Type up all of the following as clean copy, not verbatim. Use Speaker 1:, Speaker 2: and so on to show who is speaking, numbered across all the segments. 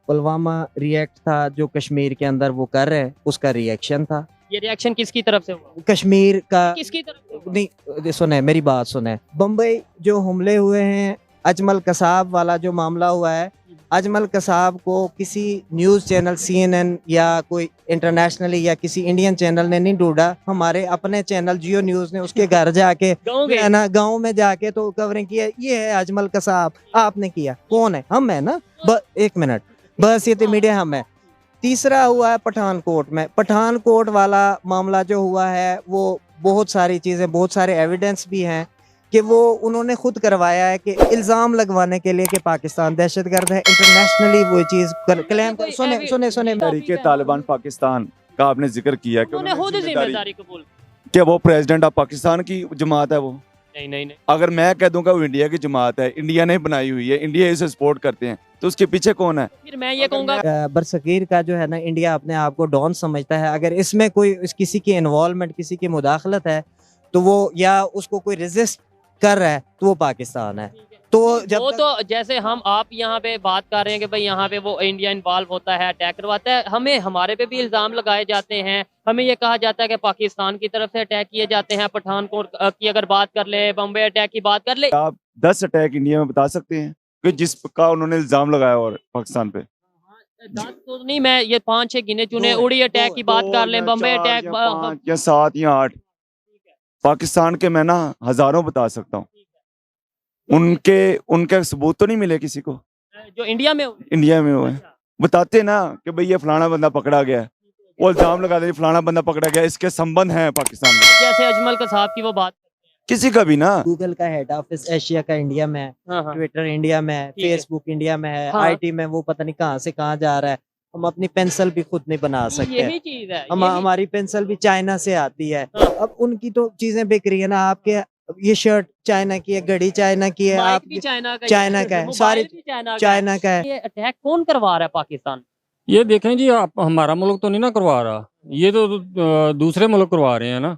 Speaker 1: Pulwama react था जो कश्मीर के अंदर वो कर रहे हैं, उसका रिएक्शन था।
Speaker 2: ये रिएक्शन किसकी तरफ से हुआ?
Speaker 1: कश्मीर का
Speaker 2: किसकी तरफ से हुआ?
Speaker 1: नहीं, सुने मेरी बात सुने। बम्बई जो हमले हुए हैं, अजमल कसाब वाला जो मामला हुआ है, अजमल कसाब को किसी न्यूज़ चैनल CNN या कोई इंटरनेशनली या किसी इंडियन चैनल ने नहीं ढूंढा। हमारे अपने चैनल जियो न्यूज़ ने उसके घर जाके
Speaker 2: गाँव गए?
Speaker 1: है ना, गाँव में जाके तो कवरिंग किया, ये है अजमल कसाब। आपने किया, कौन है? हम है ना। एक मिनट, बस ये तो मीडिया हम है। तीसरा हुआ है पठानकोट में, पठानकोट वाला मामला जो हुआ है, वो बहुत सारी चीज़ें, बहुत सारे एविडेंस भी हैं कि वो उन्होंने खुद करवाया है कि इल्ज़ाम लगवाने के लिए कि पाकिस्तान दहशतगर्द है। इंटरनेशनली वो चीज़ क्लेम कर। सुने
Speaker 3: तहरीके तालिबान पाकिस्तान का आपने जिक्र किया कि
Speaker 2: उन्होंने खुद जिम्मेदारी कबूल।
Speaker 3: क्या वो प्रेसिडेंट ऑफ पाकिस्तान की जमात है? वो
Speaker 2: नहीं।
Speaker 3: अगर मैं कह दूंगा वो इंडिया की जमात है, इंडिया ने बनाई हुई है, इंडिया इसे सपोर्ट करते हैं, तो उसके पीछे कौन है?
Speaker 2: फिर मैं ये कहूंगा
Speaker 1: बरसगीर का जो है ना, इंडिया अपने आप को डॉन समझता है। अगर इसमें कोई किसी की इन्वॉल्वमेंट, किसी की मुदाखलत है, तो वो या उसको कोई रेजिस्ट कर रहा है, तो वो पाकिस्तान है। तो जब
Speaker 2: वो तो जैसे हम आप यहाँ पे बात कर रहे हैं कि भाई यहाँ पे वो इंडिया इन्वॉल्व होता है, अटैक करवाता है, हमें हमारे पे भी इल्जाम लगाए जाते हैं। हमें ये कहा जाता है कि पाकिस्तान की तरफ से अटैक किए जाते हैं। पठानकोट की अगर बात कर ले, बम्बे अटैक की बात कर ले,
Speaker 3: आप 10 अटैक इंडिया में बता सकते हैं कि जिसका उन्होंने इल्जाम लगाया और पाकिस्तान पे?
Speaker 2: 10 तो नहीं, मैं ये 5-6 गिने चुने। उड़ी अटैक की बात कर ले, बम्बे अटैक,
Speaker 3: 5 या 7 या 8 पाकिस्तान के मैं ना हजारों बता सकता हूँ। उनके सबूत तो नहीं मिले किसी को
Speaker 2: जो इंडिया में
Speaker 3: हुए। बताते ना कि भाई ये फलाना बंदा पकड़ा गया है, वो इल्जाम लगा दे फलाना बंदा पकड़ा गया, इसके संबंध हैं पाकिस्तान में।
Speaker 2: जैसे अजमल कसाब की वो बात,
Speaker 3: किसी का भी ना।
Speaker 1: गूगल का हेड ऑफिस एशिया का इंडिया में है,
Speaker 2: हाँ।
Speaker 1: ट्विटर इंडिया में है,
Speaker 2: ठीक है।
Speaker 1: फेसबुक इंडिया में है,
Speaker 2: हाँ।
Speaker 1: IT में वो पता नहीं कहाँ से कहाँ जा रहा है। हम अपनी पेंसिल भी खुद नहीं बना सकते।
Speaker 2: यही चीज है।
Speaker 1: हमारी पेंसिल भी चाइना से आती है।
Speaker 2: हाँ।
Speaker 1: अब उनकी तो चीजें बिक रही है ना। आपके ये शर्ट चाइना की है, घड़ी चाइना की है, आप
Speaker 2: चाइना का
Speaker 1: है, सारी चाइना का है।
Speaker 2: ये अटैक कौन करवा रहा है? पाकिस्तान।
Speaker 4: ये देखें जी, आप हमारा मुल्क तो नहीं ना करवा रहा, ये तो दूसरे मुल्क करवा रहे हैं ना।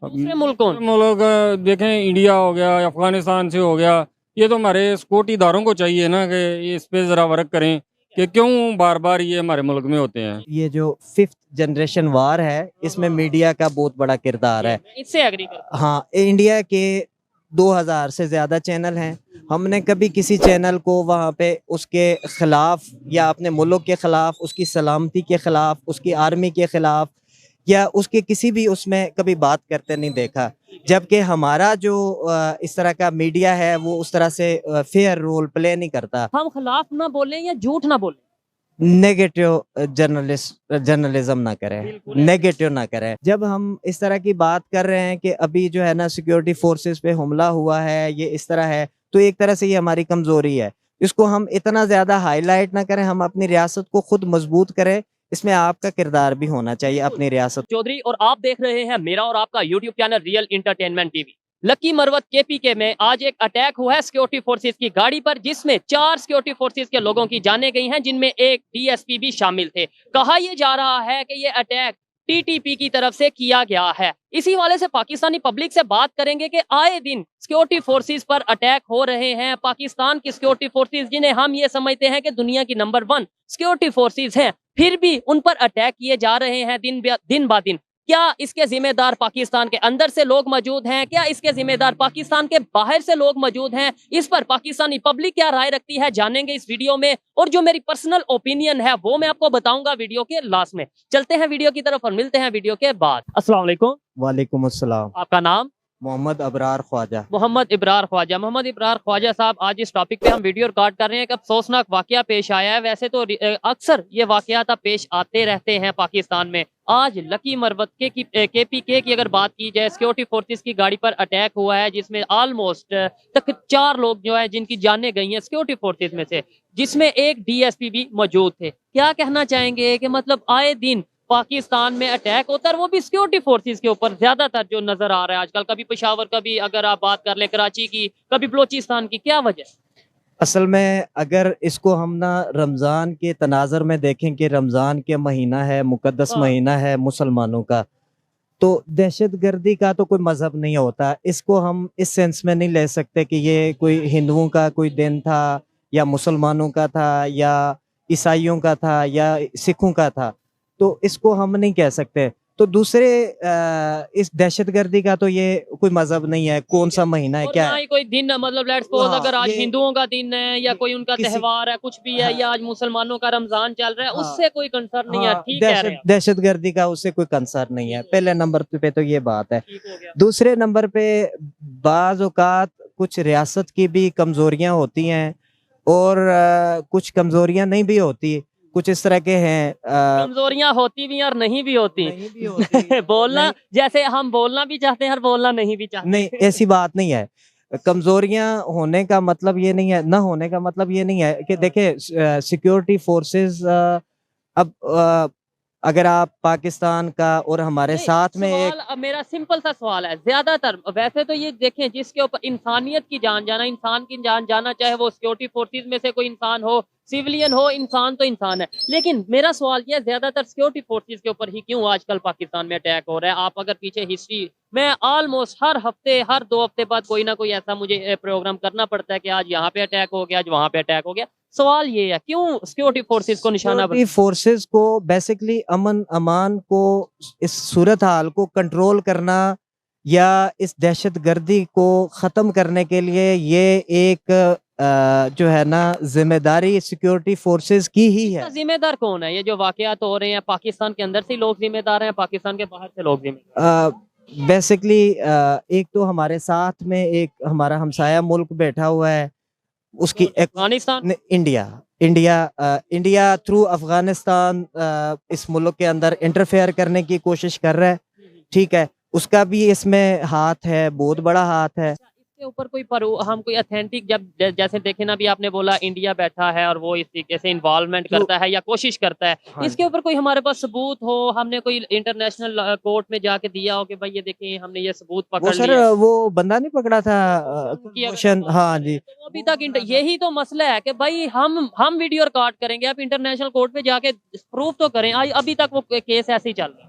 Speaker 2: दूसरे मुल्क कौन?
Speaker 4: मुल्क देखें, इंडिया हो गया, अफगानिस्तान से हो गया। ये तो हमारे सिक्योरिटी इदारों को चाहिए ना कि इस पे जरा वर्क करें कि क्यों बार बार ये हमारे मुल्क में होते हैं।
Speaker 1: ये जो 5th जनरेशन वार है, इसमें मीडिया का बहुत बड़ा किरदार है।
Speaker 2: इससे एग्री कर।
Speaker 1: हाँ, इंडिया के 2000 से ज्यादा चैनल हैं। हमने कभी किसी चैनल को वहाँ पे उसके खिलाफ या अपने मुल्क के खिलाफ, उसकी सलामती के खिलाफ, उसकी आर्मी के खिलाफ या उसके किसी भी उसमें कभी बात करते नहीं देखा। जबकि हमारा जो इस तरह का मीडिया है, वो उस तरह से फेयर रोल प्ले नहीं करता।
Speaker 2: हम खिलाफ ना बोलें या झूठ ना बोलें,
Speaker 1: नेगेटिव जर्नलिज्म ना करें, नेगेटिव ना करें। जब हम इस तरह की बात कर रहे हैं कि अभी जो है ना सिक्योरिटी फोर्सेस पे हमला हुआ है, ये इस तरह है, तो एक तरह से ये हमारी कमजोरी है। इसको हम इतना ज्यादा हाईलाइट ना करें, हम अपनी रियासत को खुद मजबूत करें। इसमें आपका किरदार भी होना चाहिए अपनी रियासत।
Speaker 2: चौधरी, और आप देख रहे हैं मेरा और आपका YouTube channel real entertainment TV. Lucky Marwat KPK में आज एक अटैक हुआ है सिक्योरिटी फोर्सेस की गाड़ी पर, जिसमें 4 सिक्योरिटी फोर्सेस के लोगों की जानें गई हैं, जिनमें एक DSP भी शामिल थे। कहा यह जा रहा है कि ये अटैक TTP की तरफ से किया गया है। इसी वाले से पाकिस्तानी पब्लिक से बात करेंगे कि आए दिन सिक्योरिटी फोर्सेस पर अटैक हो रहे हैं। पाकिस्तान की सिक्योरिटी फोर्सेस, जिन्हें हम ये समझते हैं कि दुनिया की नंबर 1 सिक्योरिटी फोर्सेस हैं, फिर भी उन पर अटैक किए जा रहे हैं दिन ब दिन। क्या इसके जिम्मेदार पाकिस्तान के अंदर से लोग मौजूद हैं? क्या इसके जिम्मेदार पाकिस्तान के बाहर से लोग मौजूद हैं? इस पर पाकिस्तानी पब्लिक क्या राय रखती है, जानेंगे इस वीडियो में। और जो मेरी पर्सनल ओपिनियन है वो मैं आपको बताऊंगा वीडियो के लास्ट में। चलते हैं वीडियो की तरफ और मिलते हैं वीडियो के बाद। अस्सलाम वालेकुम।
Speaker 1: वालेकुम अस्सलाम।
Speaker 2: आपका नाम?
Speaker 1: मोहम्मद अबरार ख्वाजा।
Speaker 2: मोहम्मद इब्रार ख्वाजा। मोहम्मद इब्रार ख्वाजा साहब, आज इस टॉपिक पे हम वीडियो रिकॉर्ड कर रहे हैं। एक अफसोसनाक वाकया पेश आया है। वैसे तो अक्सर ये वाकयात पेश आते रहते हैं पाकिस्तान में। आज लकी मरवत के KPK की अगर बात की जाए, सिक्योरिटी फोर्सेस की गाड़ी पर अटैक हुआ है, जिसमें ऑलमोस्ट तक 4 लोग जो है जिनकी जानें गई हैं सिक्योरिटी फोर्सेस में से, जिसमें एक DSP भी मौजूद थे। क्या कहना चाहेंगे कि मतलब आए दिन पाकिस्तान में अटैक होता है, वो भी सिक्योरिटी फोर्सेस के ऊपर ज्यादातर जो नजर आ रहा है आजकल। कभी पेशावर, कभी अगर आप बात कर ले कराची की, कभी बलोचिस्तान की, क्या वजह?
Speaker 1: असल में अगर इसको हम ना रमज़ान के तनाज़र में देखें कि रमज़ान के महीना है, मुक़द्दस महीना है मुसलमानों का, तो दहशतगर्दी का तो कोई मज़हब नहीं होता। इसको हम इस सेंस में नहीं ले सकते कि ये कोई हिंदुओं का कोई दिन था या मुसलमानों का था ईसाइयों का था या सिखों का था, तो इसको हम नहीं कह सकते। तो दूसरे इस दहशतगर्दी का तो ये कोई मजहब नहीं है, कौन सा महीना है,
Speaker 2: और
Speaker 1: क्या
Speaker 2: ना
Speaker 1: है।
Speaker 2: ही कोई दिन, मतलब लेट्स सपोज
Speaker 1: हाँ,
Speaker 2: अगर आज
Speaker 1: ये
Speaker 2: हिंदुओं का दिन है या कोई उनका
Speaker 1: किसी
Speaker 2: त्योहार है, कुछ भी है,
Speaker 1: हाँ,
Speaker 2: या आज मुसलमानों का रमजान चल रहा है,
Speaker 1: हाँ,
Speaker 2: उससे कोई कंसर्न नहीं है।
Speaker 1: हाँ,
Speaker 2: ठीक कह रहे हैं आप।
Speaker 1: दहशतगर्दी का उससे कोई कंसर्न नहीं है,
Speaker 2: ठीक हो
Speaker 1: पहले नंबर पे तो ये बात है।
Speaker 2: ठीक हो गया।
Speaker 1: दूसरे नंबर पे बाज औकात कुछ रियासत की भी कमजोरियां होती हैं और कुछ कमजोरियां नहीं भी होती, कुछ इस तरह के हैं
Speaker 2: कमजोरियां होती भी हैं और नहीं भी होती।
Speaker 1: नहीं भी होती
Speaker 2: बोलना
Speaker 1: नहीं,
Speaker 2: जैसे हम बोलना भी चाहते हैं और बोलना नहीं भी चाहते।
Speaker 1: नहीं ऐसी बात नहीं है। कमजोरियां होने का मतलब ये नहीं है, ना होने का मतलब ये नहीं है कि देखिए सिक्योरिटी फोर्सेस अब अगर आप पाकिस्तान का और हमारे
Speaker 2: नहीं,
Speaker 1: साथ में एक
Speaker 2: सवाल अब मेरा सिंपल सा सवाल है। ज्यादातर वैसे तो ये देखें, जिसके ऊपर इंसानियत की जान जाना, इंसान की जान जाना, चाहे वो सिक्योरिटी फोर्सेस में से कोई इंसान हो, सिविलियन हो, इंसान तो इंसान है। लेकिन मेरा सवाल ये है, ज्यादातर सिक्योरिटी फोर्सेस के ऊपर ही क्यों आजकल पाकिस्तान में अटैक हो रहा है? आप अगर पीछे हिस्ट्री में ऑलमोस्ट हर हफ्ते, हर 2 हफ्ते बाद कोई ना कोई ऐसा मुझे प्रोग्राम करना पड़ता है कि आज यहाँ पे अटैक हो गया, आज वहां पे अटैक हो गया। सवाल ये है, क्यों सिक्योरिटी फोर्सेस को निशाना
Speaker 1: सिक्योरिटी फोर्सेस को बेसिकली अमन अमान को, इस सूरत हाल को कंट्रोल करना या इस दहशतगर्दी को खत्म करने के लिए ये एक जो है ना जिम्मेदारी सिक्योरिटी फोर्सेस की ही
Speaker 2: इसका
Speaker 1: है।
Speaker 2: जिम्मेदार कौन है? ये जो वाकयात हो रहे हैं, पाकिस्तान के अंदर से लोग जिम्मेदार हैं, पाकिस्तान के बाहर से लोग जिम्मेदार?
Speaker 1: बेसिकली एक तो हमारे साथ में एक हमारा हमसाया मुल्क बैठा हुआ है, उसकी
Speaker 2: Afghanistan.
Speaker 1: India India through Afghanistan इस मुल्क के अंदर इंटरफेयर करने की कोशिश कर रहा है, ठीक है, उसका भी इसमें हाथ है, बहुत बड़ा हाथ है।
Speaker 2: इसके ऊपर कोई हम कोई अथेंटिक, जब जैसे देखे ना, भी आपने बोला इंडिया बैठा है और वो इस तरीके से इन्वॉल्वमेंट करता है या कोशिश करता है,
Speaker 1: हाँ
Speaker 2: इसके ऊपर कोई हमारे पास सबूत हो, हमने कोई इंटरनेशनल कोर्ट में जाके दिया हो कि भाई ये देखें हमने ये सबूत
Speaker 1: वो
Speaker 2: पकड़
Speaker 1: सर
Speaker 2: लिया है?
Speaker 1: वो बंदा नहीं पकड़ा था
Speaker 2: की अगर
Speaker 1: कुलभूषण,
Speaker 2: हम बात
Speaker 1: हाँ
Speaker 2: करें,
Speaker 1: जी,
Speaker 2: तो अभी तक यही तो मसला है कि भाई हम वीडियो रिकॉर्ड करेंगे, आप इंटरनेशनल कोर्ट में जाके प्रूफ तो करें। आज अभी तक वो केस ऐसे ही चल रहा है।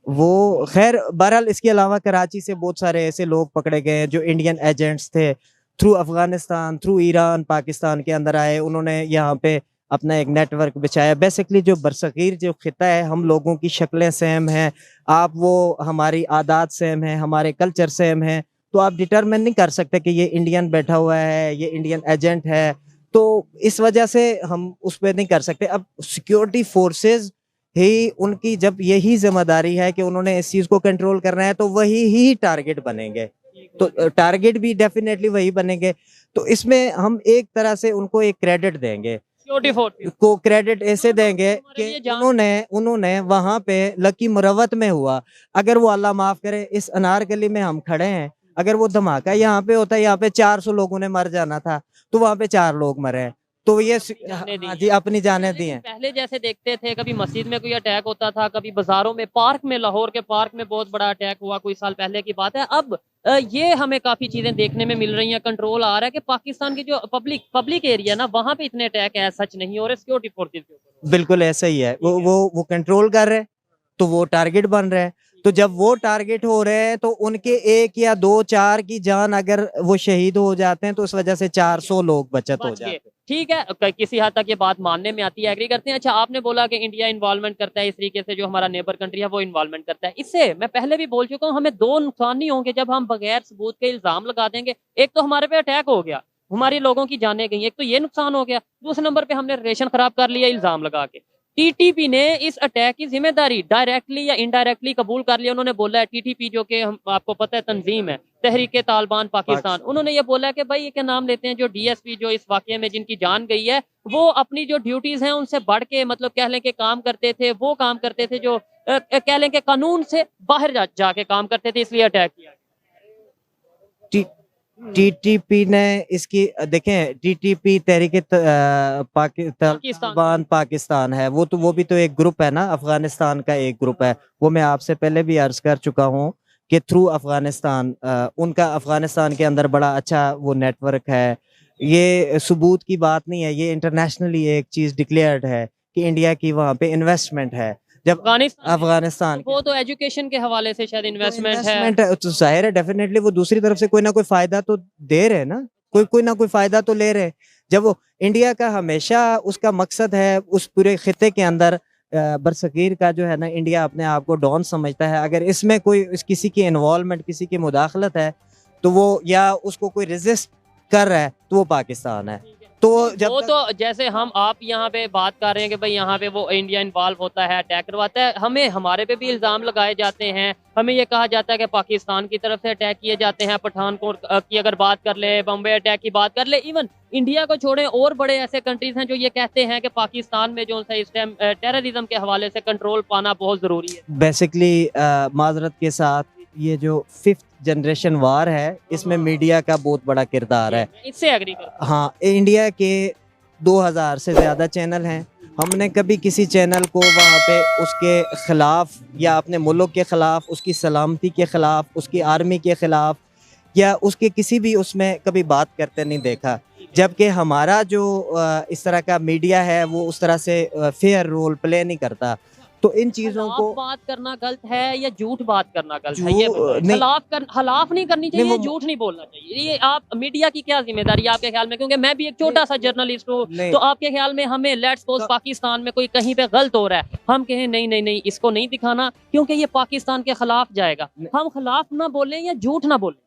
Speaker 1: वो खैर बहरहाल इसके अलावा कराची से बहुत सारे ऐसे लोग पकड़े गए हैं जो इंडियन एजेंट्स थे, through Afghanistan, through Iran, Pakistan के अंदर आए, उन्होंने यहाँ पे अपना एक नेटवर्क बिछाया। बेसिकली जो बरसगीर जो खिता है, हम लोगों की शक्लें सेम हैं, आप वो हमारी आदात सेम है, हमारे कल्चर सेम है, तो आप डिटरमिन नहीं कर सकते कि ये इंडियन बैठा हुआ है, ये इंडियन एजेंट है। तो इस वजह से हम उस पर नहीं कर सकते। अब सिक्योरिटी फोर्सेस ही उनकी जब यही जिम्मेदारी है कि उन्होंने इस चीज को कंट्रोल करना है, तो वही ही टारगेट बनेंगे, तो टारगेट भी डेफिनेटली वही बनेंगे। तो इसमें हम एक तरह से उनको एक क्रेडिट देंगे,
Speaker 2: सिक्योरिटी फोर्स
Speaker 1: को क्रेडिट ऐसे देंगे
Speaker 2: हमारे लिए
Speaker 1: कि
Speaker 2: जान-
Speaker 1: उन्होंने वहां पे लकी मुरवत में हुआ, अगर वो अल्लाह माफ करे इस अनारकली में हम खड़े हैं, अगर वो धमाका यहाँ पे होता, यहाँ पे 400 लोगों ने मर जाना था, तो वहां पे 4 लोग मरे हैं। तो ये
Speaker 2: जाने दी
Speaker 1: हाँ जी, अपनी जाने दी
Speaker 2: लेकिन
Speaker 1: हैं।
Speaker 2: पहले जैसे देखते थे, कभी मस्जिद में कोई अटैक होता था, कभी बाजारों में, पार्क में, लाहौर के पार्क में बहुत बड़ा अटैक हुआ, कोई साल पहले की बात है। अब ये हमें काफी चीजें देखने में मिल रही हैं, कंट्रोल आ रहा है कि पाकिस्तान की जो पब्लिक एरिया ना, वहां पे इतने अटैक है सच नहीं हो रहे सिक्योरिटी फोर्सेज के ऊपर।
Speaker 1: बिल्कुल ऐसा ही है, वो कंट्रोल कर रहे हैं, तो वो टारगेट बन रहे हैं। तो जब वो टारगेट हो रहे हैं, तो उनके 1 या 2 4 की जान अगर वो शहीद हो जाते हैं, तो उस वजह से 400 लोग बचत हो
Speaker 2: बच
Speaker 1: जाते
Speaker 2: गए।
Speaker 1: हैं।
Speaker 2: ठीक है, किसी हद तक ये बात मानने में आती है, एग्री करते हैं। अच्छा, आपने बोला कि इंडिया इन्वॉल्वमेंट करता है इस तरीके से, जो हमारा नेबर कंट्री है वो इन्वॉल्वमेंट करता है। इससे मैं पहले भी बोल चुका हूँ, हमें 2 नुकसान नहीं होंगे जब हम बगैर सबूत के इल्जाम लगा देंगे। एक तो हमारे पे अटैक हो गया, हमारे लोगों की जानें गई, एक तो ये नुकसान हो गया। दूसरे नंबर पे हमने रिलेशन खराब कर लिया इल्जाम लगा के। टीटीपी ने इस अटैक की जिम्मेदारी डायरेक्टली या इनडायरेक्टली कबूल कर लिया। उन्होंने बोला है, टीटीपी जो कि हम आपको पता है तंजीम है, तहरीके तालिबान पाकिस्तान, उन्होंने ये बोला है कि भाई ये क्या नाम लेते हैं, जो डीएसपी जो इस वाकये में जिनकी जान गई है, वो अपनी जो ड्यूटीज हैं उनसे बढ़ के, मतलब कह लें कि काम करते थे, वो काम करते थे जो कह लें कि कानून से बाहर जाके काम करते थे, इसलिए अटैक किया।
Speaker 1: टीटीपी ने इसकी देखें, टीटीपी तहरीके तालिबान पाकिस्तान है, वो भी तो एक ग्रुप है ना, अफगानिस्तान का एक ग्रुप है। वो मैं आपसे पहले भी अर्ज कर चुका हूँ कि थ्रू अफगानिस्तान उनका अफगानिस्तान के अंदर बड़ा अच्छा वो नेटवर्क है। ये सबूत की बात नहीं है, ये इंटरनेशनली एक चीज डिक्लेयर्ड है कि इंडिया की वहाँ पे इन्वेस्टमेंट है। जब अफगानिस्तान
Speaker 2: वो तो एजुकेशन के हवाले से शायद इन्वेस्टमेंट
Speaker 1: है, तो जाहिर है डेफिनेटली वो दूसरी तरफ से कोई ना कोई फायदा तो दे रहे हैं ना, कोई ना कोई फायदा तो ले रहे हैं। जब वो इंडिया का हमेशा उसका मकसद है उस पूरे खिते के अंदर बरसगीर का जो है ना, इंडिया अपने आप को डॉन समझता है। अगर इसमें कोई किसी की इन्वॉल्वमेंट, किसी की मुदाखलत है, तो वो या उसको कोई रेजिस्ट कर रहा है, तो वो पाकिस्तान है। तो जब
Speaker 2: वो तो जैसे हम आप यहाँ पे बात कर रहे हैं कि भाई यहाँ पे वो इंडिया इन्वॉल्व होता है, अटैक करवाता है, हमें हमारे पे भी इल्जाम लगाए जाते हैं, हमें ये कहा जाता है कि पाकिस्तान की तरफ से अटैक किए जाते हैं। पठानकोट की अगर बात कर ले, बम्बे अटैक की बात कर ले, इवन इंडिया को छोड़ें और बड़े ऐसे कंट्रीज हैं जो ये कहते हैं कि पाकिस्तान में जो है इस टाइम टेररिज्म के हवाले से कंट्रोल पाना बहुत जरूरी है।
Speaker 1: बेसिकली माजरत के साथ ये जो 5th जनरेशन वार है, इसमें मीडिया का बहुत बड़ा किरदार है।
Speaker 2: इससे एग्री कर।
Speaker 1: हाँ, इंडिया के 2000 से ज़्यादा चैनल हैं। हमने कभी किसी चैनल को वहाँ पे उसके ख़िलाफ़ या अपने मुल्क के ख़िलाफ़, उसकी सलामती के ख़िलाफ़, उसकी आर्मी के ख़िलाफ़ या उसके किसी भी उसमें कभी बात करते नहीं देखा। जबकि हमारा जो इस तरह का मीडिया है वो उस तरह से फेयर रोल प्ले नहीं करता। तो इन चीज़ों को
Speaker 2: बात करना गलत है या झूठ बात करना गलत है?
Speaker 1: झूठ
Speaker 2: ये
Speaker 1: नहीं।
Speaker 2: खिलाफ नहीं करनी चाहिए,
Speaker 1: नहीं, वो-
Speaker 2: झूठ नहीं बोलना चाहिए। ये आप मीडिया की क्या जिम्मेदारी है आपके ख्याल में? क्योंकि मैं भी एक छोटा सा जर्नलिस्ट हूँ,
Speaker 1: नहीं।
Speaker 2: तो आपके ख्याल में हमें लेट्स सपोज पाकिस्तान में कोई कहीं पे गलत हो रहा है, हम कहें नहीं नहीं नहीं इसको नहीं दिखाना क्योंकि ये पाकिस्तान के खिलाफ जाएगा, हम खिलाफ ना बोलें या झूठ ना बोलें?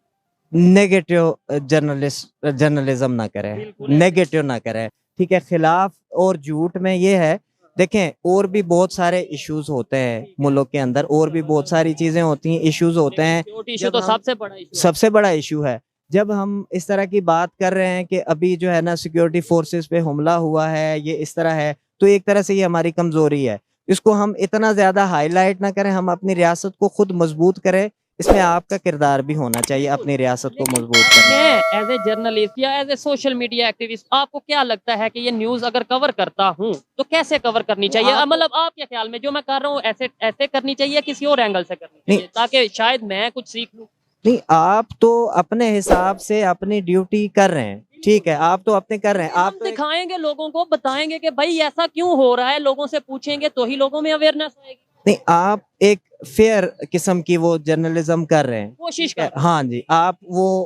Speaker 1: नेगेटिव जर्नलिज्म ना करें,
Speaker 2: बिल्कुल।
Speaker 1: नेगेटिव ना करें, ठीक है। खिलाफ और झूठ में ये है, देखें और भी बहुत सारे इश्यूज होते हैं मुल्क के अंदर, और भी बहुत सारी चीजें होती हैं, इश्यूज होते हैं।
Speaker 2: इशू तो
Speaker 1: जब हम-
Speaker 2: सबसे बड़ा इशू
Speaker 1: सबसे बड़ा इशू है जब हम इस तरह की बात कर रहे हैं कि अभी जो है ना सिक्योरिटी फोर्सेस पे हमला हुआ है, ये इस तरह है, तो एक तरह से ये हमारी कमजोरी है। इसको हम इतना ज्यादा हाईलाइट ना करें, हम अपनी रियासत को खुद मजबूत करें। इसमें आपका किरदार भी होना चाहिए अपनी रियासत को मजबूत करने में।
Speaker 2: मैं एज ए जर्नलिस्ट या as a social media activist, आपको क्या लगता है कि ये न्यूज अगर कवर करता हूँ तो कैसे कवर करनी चाहिए? मतलब आपके ख्याल में जो मैं कर रहा हूँ ऐसे ऐसे करनी चाहिए, किसी और एंगल से करनी चाहिए, ताकि शायद मैं कुछ सीख लूँ?
Speaker 1: नहीं, आप तो अपने हिसाब से अपनी ड्यूटी कर रहे हैं, ठीक है, आप तो अपने कर रहे हैं।
Speaker 2: आप
Speaker 1: आप तो
Speaker 2: दिखाएंगे लोगों को, बताएंगे कि भाई ऐसा क्यों हो रहा है, लोगों से पूछेंगे तो ही लोगों में अवेयरनेस आएगी।
Speaker 1: नहीं, आप एक फेयर किस्म की वो जर्नलिज्म कर रहे हैं।
Speaker 2: कोशिश कर।
Speaker 1: हाँ जी, आप वो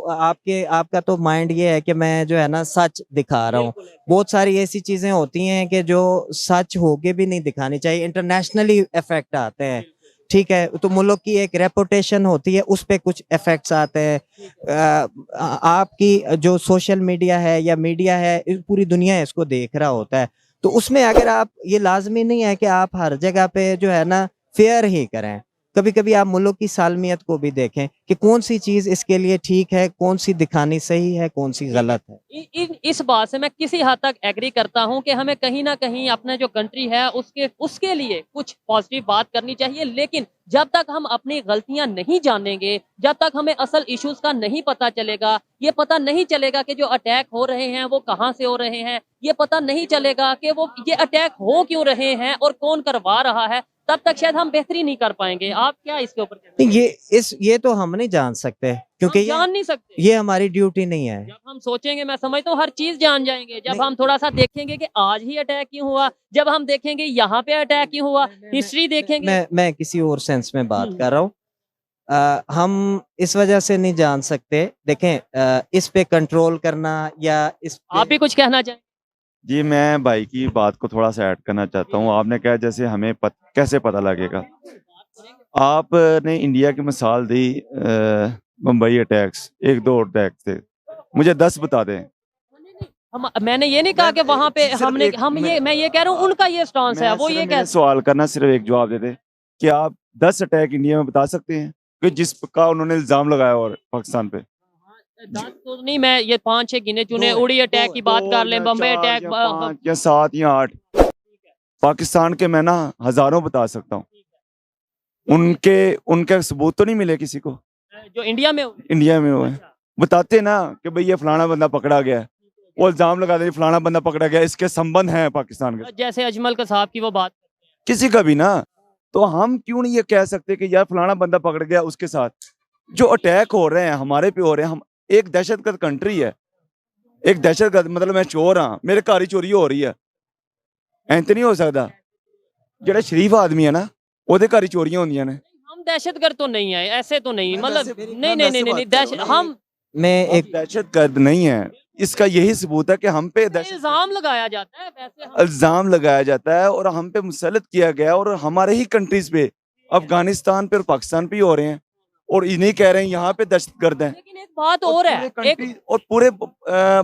Speaker 1: आपका तो माइंड ये है कि मैं जो है ना सच दिखा रहा हूँ। बहुत सारी ऐसी चीजें होती हैं कि जो सच होके भी नहीं दिखानी चाहिए, इंटरनेशनली इफेक्ट आते हैं, ठीक है। तो मुल्क की एक रेपुटेशन होती है, उस पे कुछ इफेक्ट्स आते हैं। आपकी जो सोशल मीडिया है या मीडिया है, पूरी दुनिया इसको देख रहा होता है। तो उसमें अगर आप, ये लाजमी नहीं है कि आप हर जगह पे जो है ना फेयर ही करें। कभी कभी आप मुल्क की सालमियत को भी देखें कि कौन सी चीज इसके लिए ठीक है, कौन सी दिखानी सही है, कौन सी गलत है।
Speaker 2: इस बात से मैं किसी हद तक एग्री करता हूं कि हमें कहीं ना कहीं अपने जो कंट्री है उसके लिए कुछ पॉजिटिव बात करनी चाहिए, लेकिन जब तक हम अपनी गलतियां नहीं जानेंगे, जब तक हमें असल इश्यूज का नहीं पता चलेगा, ये पता नहीं चलेगा कि जो अटैक हो रहे हैं वो कहां से हो रहे हैं, ये पता नहीं चलेगा कि वो ये अटैक हो क्यों रहे हैं और कौन करवा रहा है, तब तक शायद हम बेहतरी नहीं कर पाएंगे। आप क्या इसके ऊपर कहते हैं?
Speaker 1: ये तो हम नहीं जान सकते, क्योंकि
Speaker 2: हम जान नहीं सकते।
Speaker 1: ये हमारी ड्यूटी नहीं है।
Speaker 2: जब हम सोचेंगे, मैं समझता हूँ हर चीज जान जाएंगे। जब हम थोड़ा सा देखेंगे कि आज ही अटैक क्यों हुआ, जब हम देखेंगे यहाँ पे अटैक क्यों हुआ, हिस्ट्री देखेंगे।
Speaker 1: मैं किसी और सेंस में बात कर रहा हूँ। हम इस वजह से नहीं जान सकते। देखें, इस पे कंट्रोल करना या इस पे
Speaker 2: आप भी कुछ कहना चाहें?
Speaker 3: जी, मैं भाई की बात को थोड़ा सा ऐड करना चाहता हूँ। आपने कहा जैसे हमें कैसे पता लगेगा। आपने इंडिया की मिसाल दी, मुंबई अटैक्स, 1-2 अटैक थे, मुझे 10 बता दें।
Speaker 2: मैंने ये नहीं कहा कि वहां पे
Speaker 3: सिर्फ
Speaker 2: हमने
Speaker 3: एक-
Speaker 2: मैं ये कह रहा हूँ उनका ये स्टांस है, वो ये
Speaker 3: मेरा
Speaker 2: कह
Speaker 3: सवाल करना, सिर्फ एक जवाब दे दे कि आप 10 अटैक इंडिया में बता सकते हैं कि जिसका उन्होंने इल्जाम लगाया और पाकिस्तान पे?
Speaker 2: 10 तो नहीं, मैं ये 5-6 गिने चुने, उड़ी अटैक की बात कर लें, बम्बई अटैक,
Speaker 3: 5 या 7 या 8 पाकिस्तान के मैं ना हजारों बता सकता हूँ। उनके सबूत तो नहीं मिले किसी को
Speaker 2: जो इंडिया में
Speaker 3: इंडिया में हुए। बताते ना कि भाई ये फलाना बंदा पकड़ा गया, वो इल्जाम लगा दे फलाना बंदा पकड़ा गया, इसके संबंध हैं पाकिस्तान के,
Speaker 2: जैसे अजमल कसाब की वो बात।
Speaker 3: किसी का भी ना। तो हम क्यों नहीं ये कह सकते कि यार फलाना बंदा पकड़ गया, उसके साथ जो अटैक हो रहे हैं हमारे पे हो रहे हैं। हम एक दहशतगर्द कंट्री है, एक दहशतगर्द मतलब मैं चोर हाँ, मेरे घर ही चोरी हो रही है, ऐसे नहीं हो सकता। जेड़ा शरीफ आदमी है ना, ओदे घर ही चोरियां होंदियां ने।
Speaker 2: हम दहशतगर्द तो नहीं है, ऐसे तो नहीं, मतलब
Speaker 3: वैसे-
Speaker 2: नहीं नहीं नहीं नहीं दहशत हम
Speaker 1: मैं एक
Speaker 3: दहशतगर्द नहीं है, इसका यही सबूत है कि हम पे
Speaker 2: इल्जाम लगाया जाता है, वैसे
Speaker 3: इल्जाम लगाया जाता है और हम पे मुसल्लत किया गया और हमारे ही कंट्रीज पे, अफगानिस्तान पे और पाकिस्तान पे ही हो रहे हैं और इन्हीं कह रहे हैं यहाँ पे दहशतगर्द हैं।
Speaker 2: लेकिन एक बात और है,
Speaker 3: और पूरे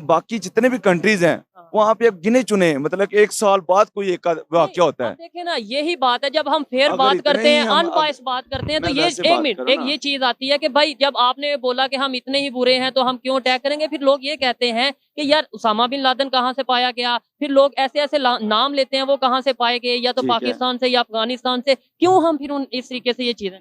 Speaker 3: बाकी जितने भी कंट्रीज हैं वहाँ पे अब गिने चुने, मतलब कि 1 साल बाद कोई एक वाक्य होता है।
Speaker 2: देखिए ना, यही बात है, जब हम फेयर
Speaker 3: अगर
Speaker 2: बात
Speaker 3: इतने
Speaker 2: करते
Speaker 3: ही
Speaker 2: हैं,
Speaker 3: हम
Speaker 2: अनबायस बात करते हैं, तो
Speaker 3: मैं
Speaker 2: ये
Speaker 3: वैसे
Speaker 2: एक
Speaker 3: बात
Speaker 2: मिनट,
Speaker 3: करूं
Speaker 2: एक
Speaker 3: ना।
Speaker 2: ये चीज आती है कि भाई जब आपने बोला कि हम इतने ही बुरे हैं तो हम क्यों अटैक करेंगे, फिर लोग ये कहते हैं कि यार उसामा बिन लादेन कहाँ से पाया गया, फिर लोग ऐसे ऐसे नाम लेते हैं वो कहाँ से पाए गए, या तो
Speaker 3: ठीक है।
Speaker 2: पाकिस्तान से या अफगानिस्तान से, क्यों हम फिर उन इस तरीके से ये चीजें